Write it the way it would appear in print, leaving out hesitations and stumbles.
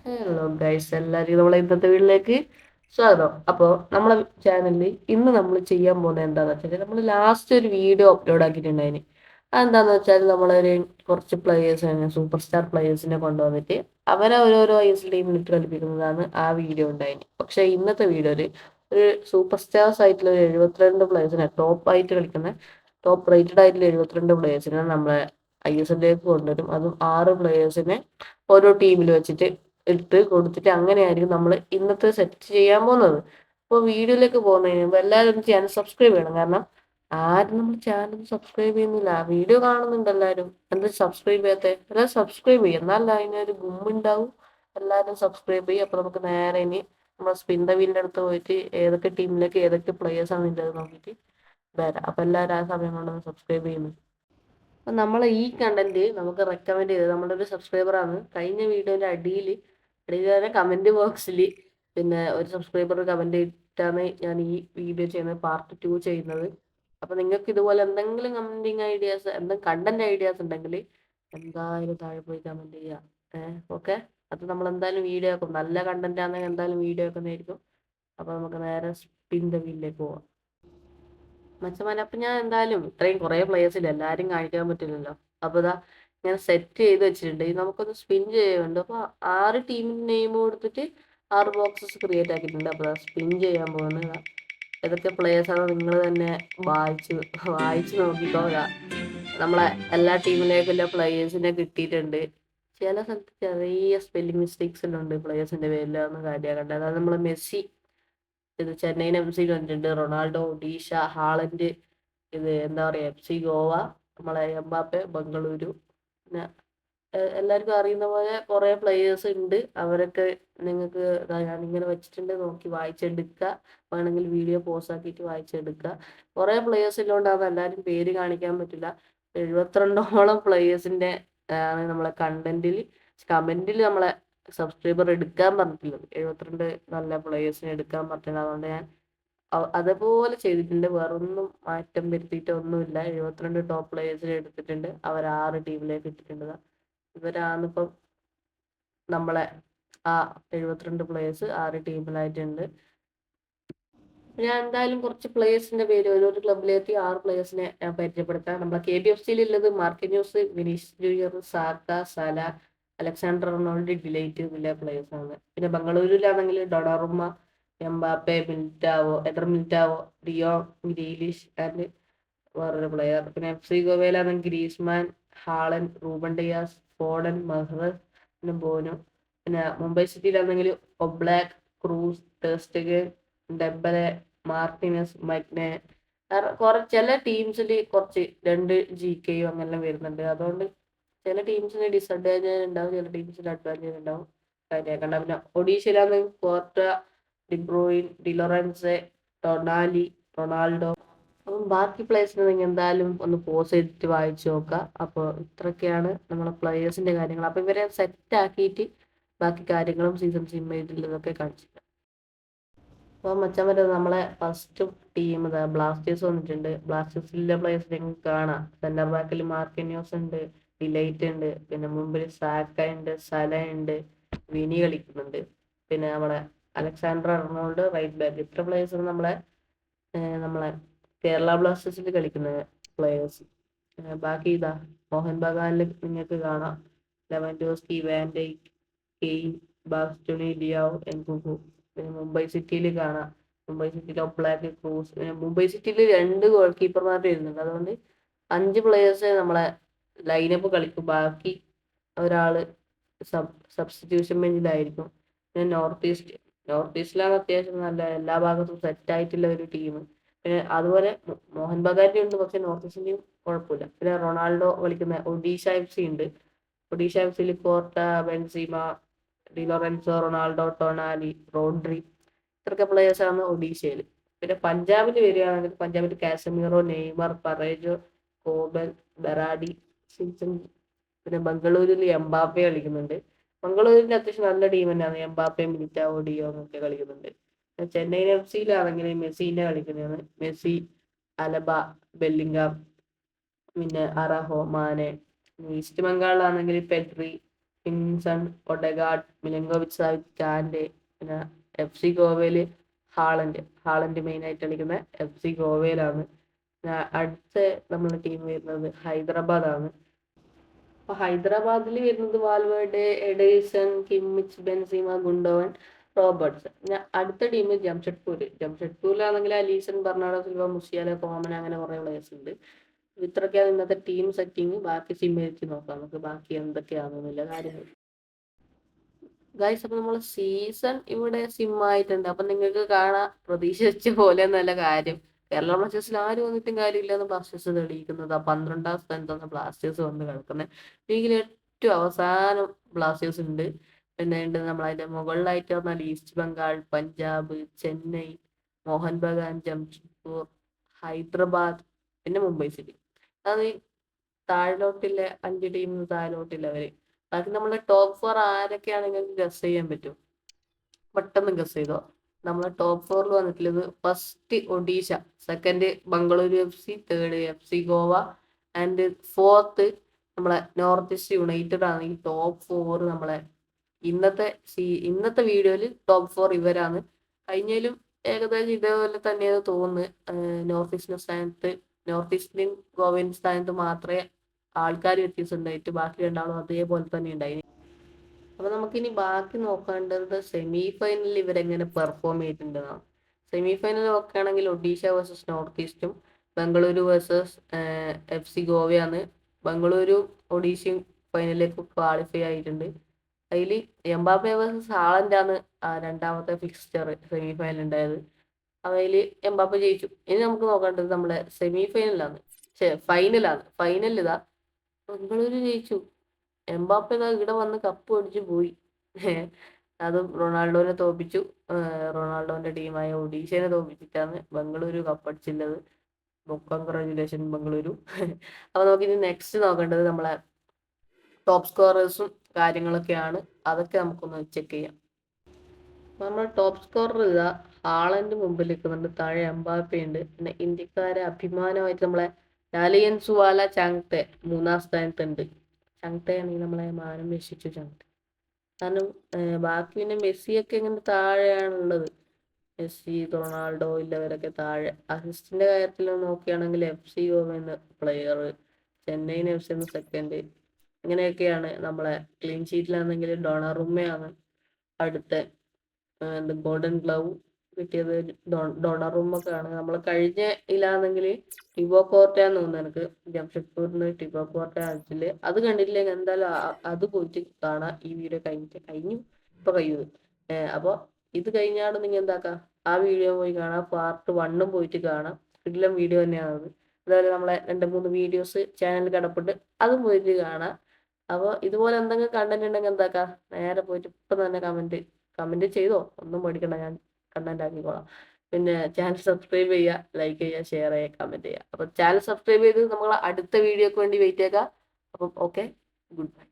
Hello guys, എല്ലാവരും നമ്മളെ ഇന്നത്തെ വീട്ടിലേക്ക് സ്വാഗതം. അപ്പോൾ നമ്മളെ ചാനലിൽ ഇന്ന് നമ്മൾ ചെയ്യാൻ പോകുന്നത് എന്താണെന്ന് വെച്ചാൽ നമ്മൾ ലാസ്റ്റ് ഒരു വീഡിയോ അപ്ലോഡ് ആക്കിയിട്ടുണ്ടായിന്. അതെന്താണെന്ന് വെച്ചാൽ നമ്മളൊരു കുറച്ച് പ്ലേയേഴ്സിനെ സൂപ്പർ സ്റ്റാർ പ്ലേയേഴ്സിനെ കൊണ്ടുവന്നിട്ട് അവരെ ഓരോരോ ഐസ് ടീമിലിട്ട് കളിപ്പിക്കുന്നതാണ് ആ വീഡിയോ ഉണ്ടായിന്. പക്ഷേ ഇന്നത്തെ വീഡിയോയിൽ ഒരു സൂപ്പർ സ്റ്റാർസ് ആയിട്ടുള്ള ഒരു 72 പ്ലേയേഴ്സിനെ ടോപ്പ് കളിക്കുന്ന ടോപ്പ് റേറ്റഡ് ആയിട്ടുള്ള 72 പ്ലേയേഴ്സിനെ നമ്മളെ ISLലേക്ക് കൊണ്ടുവരും. അതും 6 പ്ലേയേഴ്സിനെ ഓരോ ടീമിൽ വെച്ചിട്ട് ഇട്ട് കൊടുത്തിട്ട് അങ്ങനെയായിരിക്കും നമ്മൾ ഇന്നത്തെ സെറ്റ് ചെയ്യാൻ പോകുന്നത്. അപ്പോൾ വീഡിയോയിലേക്ക് പോകുന്നതിന് മുമ്പ് എല്ലാവരും ചാനൽ സബ്സ്ക്രൈബ് ചെയ്യണം. കാരണം ആരും നമ്മൾ ചാനൽ സബ്സ്ക്രൈബ് ചെയ്യുന്നില്ല. വീഡിയോ കാണുന്നുണ്ട് എല്ലാവരും, എന്താ സബ്സ്ക്രൈബ് ചെയ്യാത്ത? എല്ലാവരും സബ്സ്ക്രൈബ് ചെയ്യും, എന്നാൽ അതിനൊരു ഗുമ്മുണ്ടാവും. എല്ലാവരും സബ്സ്ക്രൈബ് ചെയ്യും. അപ്പോൾ നമുക്ക് നേരെ ഇനി നമ്മൾ സ്പിൻ ദ വീലിൻ്റെ അടുത്ത് പോയിട്ട് ഏതൊക്കെ ടീമിലേക്ക് ഏതൊക്കെ പ്ലേയേഴ്സ് ആണ് ഉള്ളത് നോക്കിയിട്ട് വരാം. അപ്പോൾ എല്ലാവരും ആ സമയം കൊണ്ടൊന്ന് സബ്സ്ക്രൈബ് ചെയ്യുന്നു. അപ്പം നമ്മൾ ഈ കണ്ടന്റ് നമുക്ക് റെക്കമെൻഡ് ചെയ്തത് നമ്മുടെ ഒരു സബ്സ്ക്രൈബറാണ്. കഴിഞ്ഞ വീഡിയോൻ്റെ അടിയിൽ തന്നെ കമൻറ്റ് ബോക്സിൽ പിന്നെ ഒരു സബ്സ്ക്രൈബർ കമൻറ്റ് ഇട്ടാണ് ഞാൻ ഈ വീഡിയോ ചെയ്യുന്നത്, പാർട്ട് 2 ചെയ്യുന്നത്. അപ്പോൾ നിങ്ങൾക്ക് ഇതുപോലെ എന്തെങ്കിലും കമൻറ്റിങ് ഐഡിയാസ്, എന്തെങ്കിലും കണ്ടന്റ് ഐഡിയാസ് ഉണ്ടെങ്കിൽ എന്തായാലും താഴെ പോയി കമൻറ്റ് ചെയ്യുക. ഓക്കെ, അത് നമ്മൾ എന്തായാലും വീഡിയോ ആക്കും. നല്ല കണ്ടന്റ് ആണെങ്കിൽ എന്തായാലും വീഡിയോ ആക്കുന്നതായിരിക്കും. അപ്പോൾ നമുക്ക് നേരെ സ്പിൻ ദ വീലിലേക്ക് പോവാം. മച്ചമാൻ, അപ്പൊ ഞാൻ എന്തായാലും ഇത്രയും കുറെ പ്ലേയേഴ്സില്ല, എല്ലാരും കാണിക്കാൻ പറ്റില്ലല്ലോ. അപ്പൊ ഇതാ ഞാൻ സെറ്റ് ചെയ്ത് വെച്ചിട്ടുണ്ട്. ഇത് നമുക്കൊന്ന് സ്പിൻ ചെയ്യുന്നുണ്ട്. അപ്പൊ 6 ടീമിന് നെയിം കൊടുത്തിട്ട് 6 ബോക്സസ് ക്രിയേറ്റ് ആക്കിയിട്ടുണ്ട്. അപ്പൊ സ്പിൻ ചെയ്യാൻ പോകുന്നത് ഏതൊക്കെ പ്ലേയേഴ്സ് ആണോ നിങ്ങൾ തന്നെ വായിച്ച് വായിച്ച് നോക്കിക്കോ. നമ്മളെ എല്ലാ ടീമിലേക്കുള്ള പ്ലേയേഴ്സിനെ കിട്ടിയിട്ടുണ്ട്. ചില സ്ഥലത്ത് ചെറിയ സ്പെല്ലിംഗ് മിസ്റ്റേക്സ് എല്ലാം ഉണ്ട് പ്ലേയേഴ്സിന്റെ പേരിലാന്ന് കാര്യമാക്കണ്ട. അതായത് നമ്മളെ മെസ്സി ഇത് ചെന്നൈയിൻ FC വന്നിട്ടുണ്ട്. റൊണാൾഡോ, ഒഡീഷ, ഹാളൻഡ്, ഇത് എന്താ പറയുക FC ഗോവ, നമ്മളെ എംബാപ്പെ ബംഗളൂരു. പിന്നെ എല്ലാവർക്കും അറിയുന്ന പോലെ കുറേ പ്ലേയേഴ്സ് ഉണ്ട്. അവരൊക്കെ നിങ്ങൾക്ക് ഞാനിങ്ങനെ വെച്ചിട്ടുണ്ട്, നോക്കി വായിച്ചെടുക്കുക. വേണമെങ്കിൽ വീഡിയോ പോസ് ആക്കിയിട്ട് വായിച്ചെടുക്കുക. കുറേ പ്ലേയേഴ്സ് ഇല്ലോണ്ടാണ് എല്ലാവരും പേര് കാണിക്കാൻ പറ്റില്ല. 72ഓളം പ്ലേയേഴ്സിൻ്റെ ആണ് നമ്മളെ കമൻറ്റിൽ നമ്മളെ സബ്സ്ക്രൈബർ എടുക്കാൻ പറഞ്ഞിട്ടുള്ളത്. 72 നല്ല പ്ലേയേഴ്സിനെ എടുക്കാൻ പറഞ്ഞിട്ടുണ്ട്. അതുകൊണ്ട് ഞാൻ അതുപോലെ ചെയ്തിട്ടുണ്ട്. വേറൊന്നും മാറ്റം വരുത്തിയിട്ട് ഒന്നുമില്ല. 72 ടോപ്പ് പ്ലേയേഴ്സിനെ എടുത്തിട്ടുണ്ട്. അവർ 6 ടീമിലേക്ക് ഇട്ടിട്ടുണ്ട്. ഇവരാണ് ഇപ്പം നമ്മളെ ആ 72 പ്ലേയേഴ്സ് 6 ടീമിലായിട്ടുണ്ട്. ഞാൻ എന്തായാലും കുറച്ച് പ്ലേയേഴ്സിന്റെ പേര് ഓരോ ക്ലബിലെത്തി 6 പ്ലേയേഴ്സിനെ ഞാൻ പരിചയപ്പെടുത്താം. നമ്മളെ KBFC ഉള്ളത് Marquinhos, Vinicius Junior, Saka, Salah, Alexander Ronaldo, de Ligt ഇതിലെ പ്ലേയേഴ്സ് ആണ്. പിന്നെ ബംഗളൂരുവിലാണെങ്കിൽ Donnarumma, Mbappe, Militao, Theo, Grealish and വേറൊരു പ്ലെയർ. പിന്നെ FC ഗോവയിലാണെങ്കിൽ Griezmann, Haaland, Ruben Dias, Foden, Mahrez, പിന്നെ ബോനു. പിന്നെ മുംബൈ സിറ്റിയിലാണെങ്കിൽ Oblak, Kroos, ter Stegen, Dybala, Martinez, Maignan. ചില ടീംസിൽ കുറച്ച് 2 GKയും അങ്ങനെല്ലാം വരുന്നുണ്ട്. അതുകൊണ്ട് ചില ടീംസിന് ഡിസഡ്വാൻറ്റേജ് ഉണ്ടാവും, ചില ടീംസിന് അഡ്വാൻറ്റേജ് ഉണ്ടാവും. കാര്യമാക്കണ്ട. പിന്നെ ഒഡീഷയിലാണെങ്കിൽ കോർട്ട, ഡിബ്രോയിൻ, ഡിലോറൻസെ, ടൊണാലി, റൊണാൾഡോ. അപ്പം ബാക്കി പ്ലേയേഴ്സിനെ നിങ്ങൾ എന്തായാലും ഒന്ന് പോസ് ചെയ്തിട്ട് വായിച്ചു നോക്കുക. അപ്പോൾ ഇത്രയൊക്കെയാണ് നമ്മളെ പ്ലേയേഴ്സിന്റെ കാര്യങ്ങൾ. അപ്പോൾ ഇവരെ സെറ്റ് ആക്കിയിട്ട് ബാക്കി കാര്യങ്ങളും സീസൺ സിമ്മേറ്റിലതൊക്കെ കാണിച്ചിട്ടുണ്ട്. അപ്പോൾ മച്ചാൻ വരുന്നത് നമ്മളെ ഫസ്റ്റ് ടീം ഇതാ ബ്ലാസ്റ്റേഴ്സ് വന്നിട്ടുണ്ട്. ബ്ലാസ്റ്റേഴ്സിലെ പ്ലേയേഴ്സ് നിങ്ങൾക്ക് കാണാം. സെന്റർ ബാക്കിൽ മാർക്കിന്യോസ് ഉണ്ട്, ഡിലൈറ്റ് ഉണ്ട്, പിന്നെ മുമ്പിൽ സാക്ക ഉണ്ട്, സല ഉണ്ട്, വിനി കളിക്കുന്നുണ്ട്. പിന്നെ നമ്മളെ അലക്സാണ്ടർ അർണോൾഡ് റൈറ്റ് ബാക്ക്. ഇത്ര പ്ലേയേഴ്സ് നമ്മളെ കേരള ബ്ലാസ്റ്റേഴ്സിൽ കളിക്കുന്ന പ്ലേയേഴ്സ്. ബാക്കി ഇതാ മോഹൻ ബഗാനിൽ നിങ്ങൾക്ക് കാണാം ലെവൻഡോസ്കി, വാൻഡൈക്ക്, കെയ്ൻ, ബാസ്റ്റോണി, ലിയാവ്, എൻകുക്കു. പിന്നെ മുംബൈ സിറ്റിയിൽ കാണാം. മുംബൈ സിറ്റിയിൽ ഒബ്ലാക്ക്, ക്രൂസ്. പിന്നെ മുംബൈ സിറ്റിയിൽ 2 ഗോൾ കീപ്പർമാർ വരുന്നുണ്ട്. അതുകൊണ്ട് 5 പ്ലേയേഴ്സ് നമ്മളെ ലൈനപ്പ് കളിക്കും. ബാക്കി ഒരാള് സബ്സ്റ്റിറ്റ്യൂഷൻ ബെഞ്ചിലായിരിക്കും. പിന്നെ നോർത്ത് ഈസ്റ്റിലാണ് അത്യാവശ്യം നല്ല എല്ലാ ഭാഗത്തും സെറ്റ് ആയിട്ടുള്ള ഒരു ടീം. പിന്നെ അതുപോലെ മോഹൻ ബഗാന്റെ ഉണ്ട്, പക്ഷെ നോർത്ത് ഈസ്റ്റിന്റെയും കുഴപ്പമില്ല. പിന്നെ റൊണാൾഡോ കളിക്കുന്ന ഒഡീഷ FC ഉണ്ട്. Odisha FC Courtois, Benzema, Di Lorenzo, Ronaldo, Tonali, Rodri. ഇത്രയൊക്കെ പ്ലേയേഴ്സാണ് ഒഡീഷയിൽ. പിന്നെ പഞ്ചാബിൽ വരികയാണെങ്കിൽ പഞ്ചാബിൽ Casemiro, Neymar, Parejo, Kobel, Berardi, സിൻസൺ. പിന്നെ ബംഗളൂരിൽ എംബാപ്പെ കളിക്കുന്നുണ്ട്. ബംഗളൂരിന്റെ അത്യാവശ്യം നല്ല ടീം തന്നെയാണ്. എംബാപ്പെ, മിലിറ്റാവോ, ഡിയോ ഒക്കെ കളിക്കുന്നുണ്ട്. ചെന്നൈയിൻ FC മെസ്സിന്റെ കളിക്കുന്നതാണ്. മെസ്സി, അലബ, ബെല്ലിംഗാം, പിന്നെ അറഹോ, മാനെ. ഈസ്റ്റ് ബംഗാളിലാണെങ്കിൽ പെഡ്രി, വിൻസൺ ഒഡെഗാർഡ്, മിലങ്കോവിച്ച് സാവിച്ച്, കാൻഡെ. പിന്നെ FC ഗോവയില് ഹാളൻഡ് മെയിനായിട്ട് കളിക്കുന്ന FC ഗോവയിലാണ്. അടുത്ത നമ്മുടെ ടീം വരുന്നത് ഹൈദരാബാദാണ്. അപ്പൊ ഹൈദരാബാദിൽ വരുന്നത് Valverde, Ederson, Kimmich, Benzema, Gundogan, Roberts. പിന്നെ അടുത്ത ടീം ജംഷഡ്പൂരിലാണെങ്കിൽ Alisson, Bernardo Silva, Musiala, Coman, അങ്ങനെ കുറെ പ്ലേയേഴ്സ് ഉണ്ട്. ഇത്രയൊക്കെയാണ് ഇന്നത്തെ ടീം സെറ്റിങ്. ബാക്കി സിം വെച്ച് നോക്കാം നമുക്ക് ബാക്കി എന്തൊക്കെയാണെന്നുള്ള കാര്യങ്ങൾ. ഗൈസ്, അപ്പൊ നമ്മളെ സീസൺ ഇവിടെ സിം ആയിട്ടുണ്ട്. അപ്പൊ നിങ്ങൾക്ക് കാണാം പ്രതീക്ഷിച്ച പോലെ നല്ല കാര്യം. കേരള ബ്ലാസ്റ്റേഴ്സിൽ ആര് വന്നിട്ടും കാര്യമില്ലെന്ന് ബ്ലാസ്റ്റേഴ്സ് തെളിയിക്കുന്നത്. ആ 12ാം സ്ഥാനത്താണ് ബ്ലാസ്റ്റേഴ്സ് വന്ന് കിടക്കുന്നത്. ലീഗിൽ ഏറ്റവും അവസാനം ബ്ലാസ്റ്റേഴ്സ് ഉണ്ട്. പിന്നെ ഉണ്ട് നമ്മളതിന്റെ മുകളിലായിട്ട് പറഞ്ഞാൽ ഈസ്റ്റ് ബംഗാൾ, പഞ്ചാബ്, ചെന്നൈ, മോഹൻ ബഗാൻ, ജംഷഡ്പൂർ, ഹൈദരാബാദ്, പിന്നെ മുംബൈ സിറ്റി. അത് താഴോട്ടില്ല 5 ടീം താഴോട്ടില്ല അവര്. ബാക്കി നമ്മളെ ടോപ്പ് 4 ആരൊക്കെയാണെങ്കിൽ ഗസ് ചെയ്യാൻ പറ്റും. പെട്ടെന്ന് ഗസ് ചെയ്തോ. നമ്മളെ ടോപ്പ് 4 വന്നിട്ടുള്ളത് first Odisha, second Bengaluru FC, third FC Goa, and fourth നമ്മളെ നോർത്ത് ഈസ്റ്റ് യുണൈറ്റഡ് ആണ്. ഈ ടോപ്പ് 4 നമ്മളെ ഇന്നത്തെ വീഡിയോയിൽ ടോപ്പ് 4 ഇവരാണ്. കഴിഞ്ഞാലും ഏകദേശം ഇതേപോലെ തന്നെയാണ് തോന്നുന്നു. നോർത്ത് ഈസ്റ്റിൻ ഗോവൻ സ്ഥാനത്ത് മാത്രമേ ആൾക്കാർ വ്യത്യാസം ഉണ്ടായിട്ട് ബാക്കി രണ്ടാളും അതേപോലെ തന്നെ ഉണ്ടായി. അപ്പൊ നമുക്കിനി ബാക്കി നോക്കേണ്ടത് സെമി ഫൈനലിൽ ഇവരെങ്ങനെ പെർഫോം ചെയ്തിട്ടുണ്ടെന്നാണ്. സെമി ഫൈനൽ നോക്കുകയാണെങ്കിൽ ഒഡീഷ വേഴ്സസ് നോർത്ത് ഈസ്റ്റും, ബംഗളൂരു വേഴ്സസ് FC ഗോവയാണ്. ബംഗളൂരു ഒഡീഷയും ഫൈനലിലേക്ക് ക്വാളിഫൈ ആയിട്ടുണ്ട്. അതിൽ എംബാപ്പെ വേഴ്സസ് ഹാളൻഡാണ് രണ്ടാമത്തെ ഫിക്സ്ചർ സെമി ഫൈനൽ ഉണ്ടായത്. അതിൽ എംബാപ്പെ ജയിച്ചു. ഇനി നമുക്ക് നോക്കേണ്ടത് നമ്മളെ സെമി ഫൈനലാണ്, ഫൈനലിൽ ഇതാ ബംഗളൂരു ജയിച്ചു. എംബാപ്പെ ഇവിടെ വന്ന് കപ്പ് അടിച്ചു പോയി. അതും റൊണാൾഡോനെ തോപ്പിച്ചു. റൊണാൾഡോന്റെ ടീമായ ഒഡീഷനെ തോപ്പിച്ചിട്ടാണ് ബംഗളൂരു കപ്പടിച്ചുള്ളത്. കൺഗ്രാജുലേഷൻ ബംഗളൂരു. അപ്പൊ നമുക്കിനി നെക്സ്റ്റ് നോക്കേണ്ടത് നമ്മളെ ടോപ്പ് സ്കോറേഴ്സും കാര്യങ്ങളൊക്കെയാണ്. അതൊക്കെ നമുക്കൊന്ന് ചെക്ക് ചെയ്യാം. നമ്മുടെ ടോപ്പ് സ്കോറർ ഇതാ ഹാളൻഡ് മുമ്പിൽ നിൽക്കുന്നുണ്ട്, താഴെ എംബാപ്പെ ഉണ്ട്. പിന്നെ ഇന്ത്യക്കാരെ അഭിമാനമായിട്ട് നമ്മളെ ലാലിയൻസുവാല ചാങ്തെ 3ാം സ്ഥാനത്തുണ്ട്. ചങ്തയാണെങ്കിൽ നമ്മളെ മാനം രക്ഷിച്ചു ചങ്ത. കാരണം ബാക്കി പിന്നെ മെസ്സിയൊക്കെ ഇങ്ങനെ താഴെയാണുള്ളത്. മെസ്സി, റൊണാൾഡോ ഇല്ലവരൊക്കെ താഴെ. അസിസ്റ്റിന്റെ കാര്യത്തിൽ നോക്കുകയാണെങ്കിൽ FC Goa player, Chennaiyin FC second, ഇങ്ങനെയൊക്കെയാണ്. നമ്മളെ ക്ലീൻ ഷീറ്റിലാണെങ്കിൽ ഡൊണറുമ്മയാണ് അടുത്ത ഗോൾഡൻ ഗ്ലൗ കിട്ടിയത്. ഡൊണറുമ്മൊക്കെയാണ്. നമ്മൾ കഴിഞ്ഞ ഇല്ലാന്നെങ്കിൽ ടിബോ കോർട്ടയാന്ന് തോന്നുന്നു എനിക്ക്, ജംഷഡ്പൂരിന് ടിബോ കോർട്ട കളിച്ചില്. അത് കണ്ടിട്ടില്ലെങ്കിൽ എന്തായാലും അത് പോയിട്ട് കാണാം. ഈ വീഡിയോ കഴിഞ്ഞു ഇപ്പൊ കഴിയുന്നത്. അപ്പോൾ ഇത് കഴിഞ്ഞാണ് നിങ്ങൾ എന്താക്കാം, ആ വീഡിയോ പോയി കാണാം. പാർട്ട് 1 പോയിട്ട് കാണാം. കിടിലം വീഡിയോ തന്നെയാണത്. അതുപോലെ നമ്മളെ 2-3 വീഡിയോസ് ചാനലിൽ കിടപ്പുണ്ട്, അതും പോയിട്ട് കാണാം. അപ്പോൾ ഇതുപോലെ എന്തെങ്കിലും കണ്ടന്റ് ഉണ്ടെങ്കിൽ എന്താക്കാം, നേരെ പോയിട്ട് ഇപ്പം തന്നെ കമന്റ് ചെയ്തോ, ഒന്നും പേടിക്കണ്ട, ഞാൻ കണ്ടന്റ് ആക്കിക്കോളാം. പിന്നെ ചാനൽ സബ്സ്ക്രൈബ് ചെയ്യുക, ലൈക്ക് ചെയ്യുക, ഷെയർ ചെയ്യുക, കമന്റ് ചെയ്യുക. അപ്പോൾ ചാനൽ സബ്സ്ക്രൈബ് ചെയ്ത് നമ്മൾ അടുത്ത വീഡിയോക്ക് വേണ്ടി വെയിറ്റ് ചെയ്യുക. അപ്പം ഓക്കെ, ഗുഡ് ബൈ.